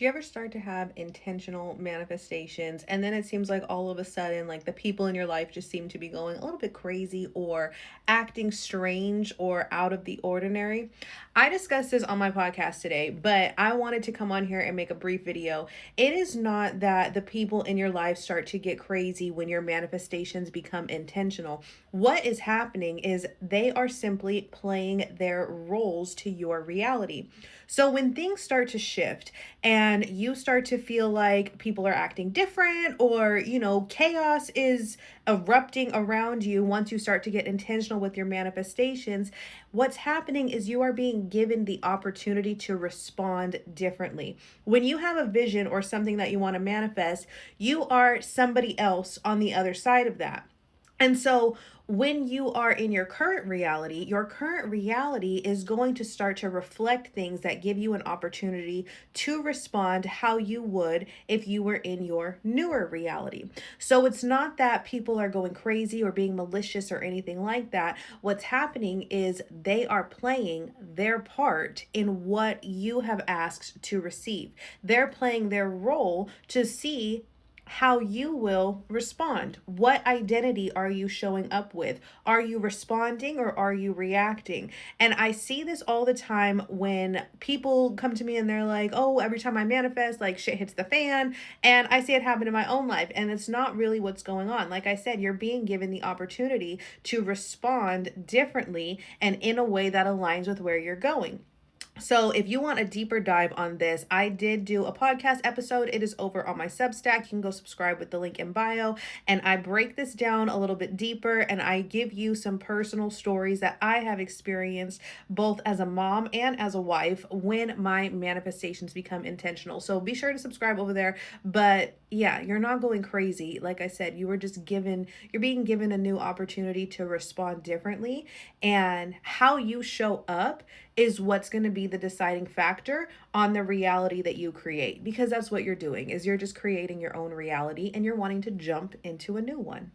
Do you ever start to have intentional manifestations and then it seems like all of a sudden, like the people in your life just seem to be going a little bit crazy or acting strange or out of the ordinary? I discussed this on my podcast today, but I wanted to come on here and make a brief video. It is not that the people in your life start to get crazy when your manifestations become intentional. What is happening is they are simply playing their roles to your reality. So when things start to shift and you start to feel like people are acting different or, chaos is erupting around you once you start to get intentional with your manifestations, what's happening is you are being given the opportunity to respond differently. When you have a vision or something that you want to manifest, you are somebody else on the other side of that. And so when you are in your current reality is going to start to reflect things that give you an opportunity to respond how you would if you were in your newer reality. So it's not that people are going crazy or being malicious or anything like that. What's happening is they are playing their part in what you have asked to receive. They're playing their role to see how you will respond. What identity are you showing up with? Are you responding or are you reacting? And I see this all the time when people come to me and they're like, oh, every time I manifest, like shit hits the fan. And I see it happen in my own life. And it's not really what's going on. Like I said, you're being given the opportunity to respond differently and in a way that aligns with where you're going. So, if you want a deeper dive on this, I did do a podcast episode. It is over on my Substack. You can go subscribe with the link in bio. And I break this down a little bit deeper and I give you some personal stories that I have experienced both as a mom and as a wife when my manifestations become intentional. So, be sure to subscribe over there. But yeah, you're not going crazy. Like I said, you're being given a new opportunity to respond differently. And how you show up is what's going to be the deciding factor on the reality that you create, because that's what you're doing is you're just creating your own reality and you're wanting to jump into a new one.